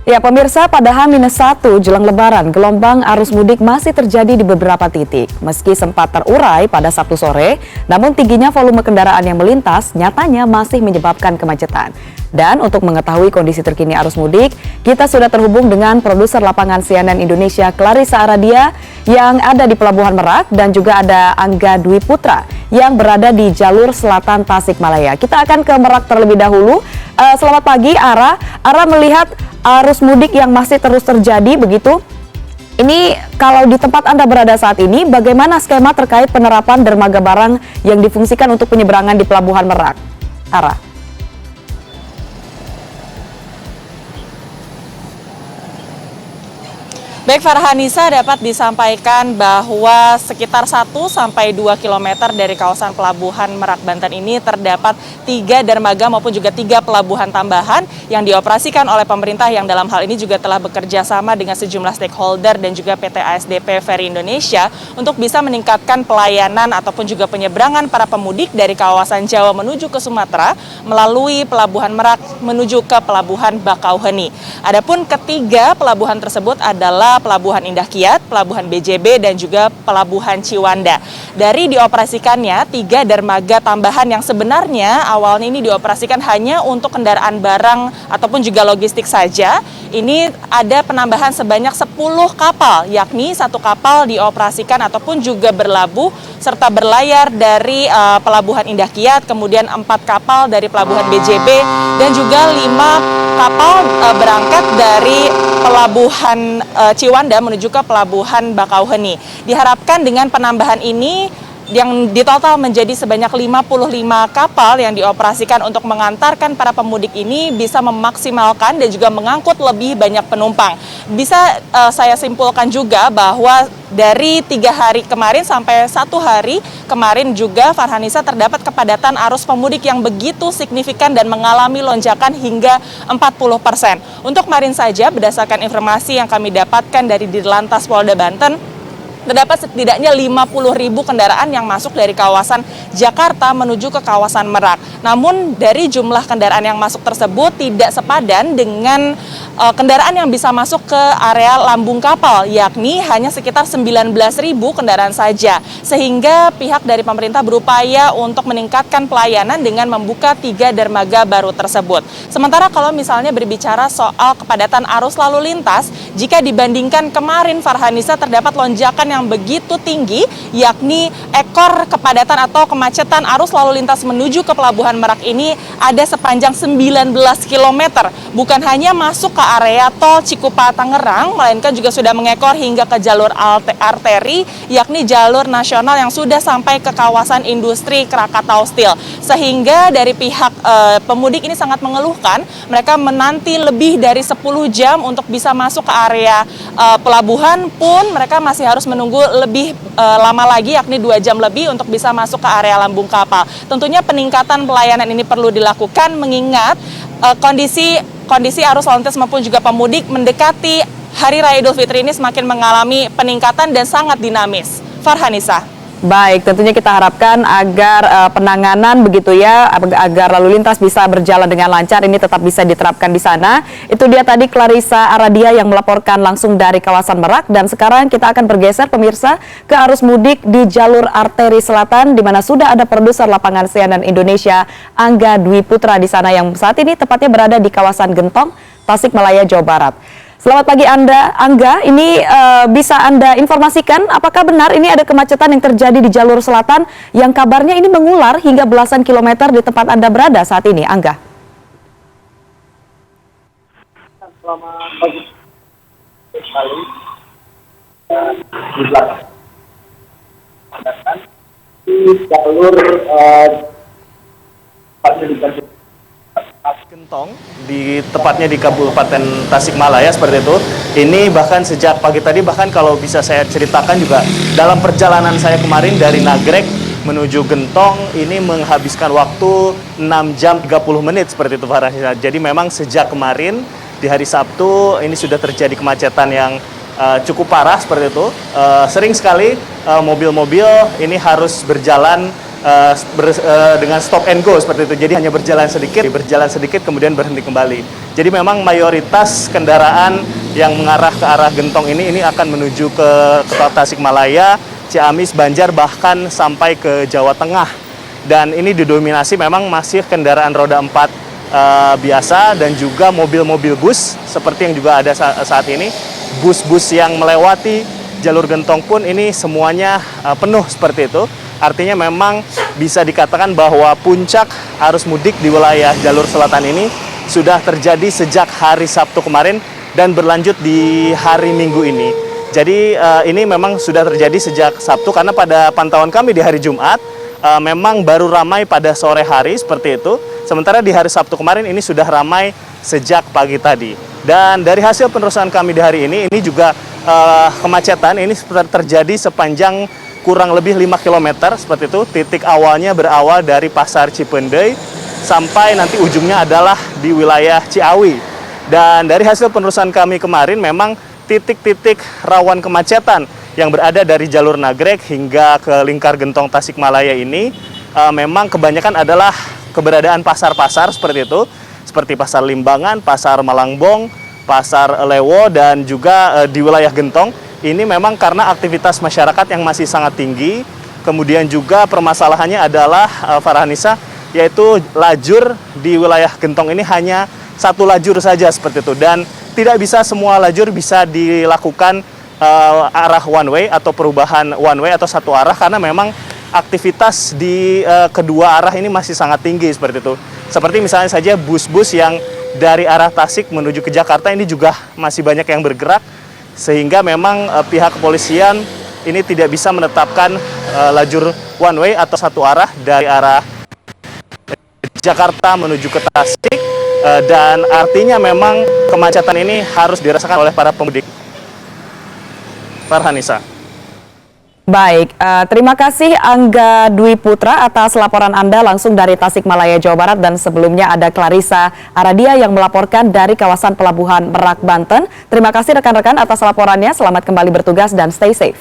Ya, pemirsa, pada H-1 jelang Lebaran, gelombang arus mudik masih terjadi di beberapa titik. Meski sempat terurai pada Sabtu sore, namun tingginya volume kendaraan yang melintas nyatanya masih menyebabkan kemacetan. Dan untuk mengetahui kondisi terkini arus mudik, kita sudah terhubung dengan produser lapangan CNN Indonesia Clarissa Aradia yang ada di Pelabuhan Merak dan juga ada Angga Dwi Putra yang berada di jalur selatan Tasikmalaya. Kita akan ke Merak terlebih dahulu. Selamat pagi, Ara. Ara melihat arus mudik yang masih terus terjadi begitu. Ini kalau di tempat Anda berada saat ini, bagaimana skema terkait penerapan dermaga barang yang difungsikan untuk penyeberangan di Pelabuhan Merak? Ara. Baik, Farhanisa, dapat disampaikan bahwa sekitar 1-2 km dari kawasan Pelabuhan Merak Banten ini terdapat 3 dermaga maupun juga 3 pelabuhan tambahan yang dioperasikan oleh pemerintah yang dalam hal ini juga telah bekerja sama dengan sejumlah stakeholder dan juga PT ASDP Ferry Indonesia untuk bisa meningkatkan pelayanan ataupun juga penyeberangan para pemudik dari kawasan Jawa menuju ke Sumatera melalui Pelabuhan Merak menuju ke Pelabuhan Bakauheni. Adapun ketiga pelabuhan tersebut adalah Pelabuhan Indah Kiat, Pelabuhan BJB, dan juga Pelabuhan Ciwanda. Dari dioperasikannya 3 dermaga tambahan yang sebenarnya awalnya ini dioperasikan hanya untuk kendaraan barang ataupun juga logistik saja, ini ada penambahan sebanyak 10 kapal, yakni 1 kapal dioperasikan ataupun juga berlabuh serta berlayar dari Pelabuhan Indah Kiat, kemudian 4 kapal dari Pelabuhan BJB, dan juga 5 kapal berangkat dari Pelabuhan Ciwanda menuju ke Pelabuhan Bakauheni. Diharapkan dengan penambahan ini yang ditotal menjadi sebanyak 55 kapal yang dioperasikan untuk mengantarkan para pemudik ini bisa memaksimalkan dan juga mengangkut lebih banyak penumpang. Bisa saya simpulkan juga bahwa dari 3 hari kemarin sampai 1 hari kemarin juga, Farhanisa, terdapat kepadatan arus pemudik yang begitu signifikan dan mengalami lonjakan hingga 40%. Untuk kemarin saja, berdasarkan informasi yang kami dapatkan dari Dirlantas Polda Banten, terdapat setidaknya 50.000 kendaraan yang masuk dari kawasan Jakarta menuju ke kawasan Merak. Namun dari jumlah kendaraan yang masuk tersebut tidak sepadan dengan kendaraan yang bisa masuk ke area lambung kapal, yakni hanya sekitar 19.000 kendaraan saja. Sehingga pihak dari pemerintah berupaya untuk meningkatkan pelayanan dengan membuka 3 dermaga baru tersebut. Sementara kalau misalnya berbicara soal kepadatan arus lalu lintas, jika dibandingkan kemarin, Farhanisa, terdapat lonjakan yang begitu tinggi, yakni ekor kepadatan atau kemacetan arus lalu lintas menuju ke Pelabuhan Merak ini ada sepanjang 19 km. Bukan hanya masuk ke area tol Cikupa Tangerang, melainkan juga sudah mengekor hingga ke jalur arteri, yakni jalur nasional yang sudah sampai ke kawasan industri Krakatau Steel. Sehingga dari pihak pemudik ini sangat mengeluhkan, mereka menanti lebih dari 10 jam untuk bisa masuk ke area pelabuhan, pun mereka masih harus menunggu lebih lama lagi, yakni 2 jam lebih untuk bisa masuk ke area lambung kapal. Tentunya peningkatan pelayanan ini perlu dilakukan mengingat kondisi arus lalu lintas maupun juga pemudik mendekati Hari Raya Idul Fitri ini semakin mengalami peningkatan dan sangat dinamis. Farhanisa. Baik, tentunya kita harapkan agar penanganan begitu ya, agar lalu lintas bisa berjalan dengan lancar, ini tetap bisa diterapkan di sana. Itu dia tadi Clarissa Aradia yang melaporkan langsung dari kawasan Merak. Dan sekarang kita akan bergeser, pemirsa, ke arus mudik di jalur arteri selatan, di mana sudah ada produser lapangan CNN Indonesia Angga Dwi Putra di sana yang saat ini tepatnya berada di kawasan Gentong, Tasikmalaya, Jawa Barat. Selamat pagi Angga. Ini bisa Anda informasikan apakah benar ini ada kemacetan yang terjadi di jalur selatan yang kabarnya ini mengular hingga belasan kilometer di tempat Anda berada saat ini, Angga? Selamat pagi. Sekali di jalur Gentong, tepatnya di Kabupaten Tasikmalaya seperti itu. Ini bahkan sejak pagi tadi, bahkan kalau bisa saya ceritakan juga dalam perjalanan saya kemarin dari Nagrek menuju Gentong ini menghabiskan waktu 6 jam 30 menit seperti itu, Farhanisa. Jadi memang sejak kemarin di hari Sabtu ini sudah terjadi kemacetan yang cukup parah seperti itu. Sering sekali mobil-mobil ini harus berjalan dengan stop and go seperti itu. Jadi hanya berjalan sedikit kemudian berhenti kembali. Jadi memang mayoritas kendaraan yang mengarah ke arah Gentong ini akan menuju ke kota Tasikmalaya, Ciamis, Banjar, bahkan sampai ke Jawa Tengah. Dan ini didominasi memang masih kendaraan roda 4 biasa dan juga mobil-mobil bus seperti yang juga ada saat ini. Bus-bus yang melewati jalur Gentong pun ini semuanya penuh seperti itu. Artinya memang bisa dikatakan bahwa puncak arus mudik di wilayah jalur selatan ini sudah terjadi sejak hari Sabtu kemarin dan berlanjut di hari Minggu ini. Jadi ini memang sudah terjadi sejak Sabtu karena pada pantauan kami di hari Jumat memang baru ramai pada sore hari seperti itu. Sementara di hari Sabtu kemarin ini sudah ramai sejak pagi tadi. Dan dari hasil penelusuran kami di hari ini juga kemacetan ini terjadi sepanjang kurang lebih 5 km seperti itu. Titik awalnya berawal dari Pasar Cipendei sampai nanti ujungnya adalah di wilayah Ciawi. Dan dari hasil penelusuran kami kemarin memang titik-titik rawan kemacetan yang berada dari jalur Nagrek hingga ke lingkar Gentong Tasikmalaya ini memang kebanyakan adalah keberadaan pasar-pasar seperti itu. Seperti Pasar Limbangan, Pasar Malangbong, Pasar Lewo, dan juga di wilayah Gentong. Ini memang karena aktivitas masyarakat yang masih sangat tinggi. Kemudian juga permasalahannya adalah Farhanisa, yaitu lajur di wilayah Gentong ini hanya satu lajur saja seperti itu. Dan tidak bisa semua lajur bisa dilakukan arah one way atau perubahan one way atau satu arah karena memang aktivitas di kedua arah ini masih sangat tinggi seperti itu. Seperti misalnya saja bus-bus yang dari arah Tasik menuju ke Jakarta ini juga masih banyak yang bergerak. Sehingga memang pihak kepolisian ini tidak bisa menetapkan lajur one way atau satu arah dari arah Jakarta menuju ke Tasik. Dan artinya memang kemacetan ini harus dirasakan oleh para pemudik. Farhanisa. Baik, terima kasih Angga Dwi Putra atas laporan Anda langsung dari Tasikmalaya, Jawa Barat. Dan sebelumnya ada Clarissa Aradia yang melaporkan dari kawasan Pelabuhan Merak, Banten. Terima kasih rekan-rekan atas laporannya. Selamat kembali bertugas dan stay safe.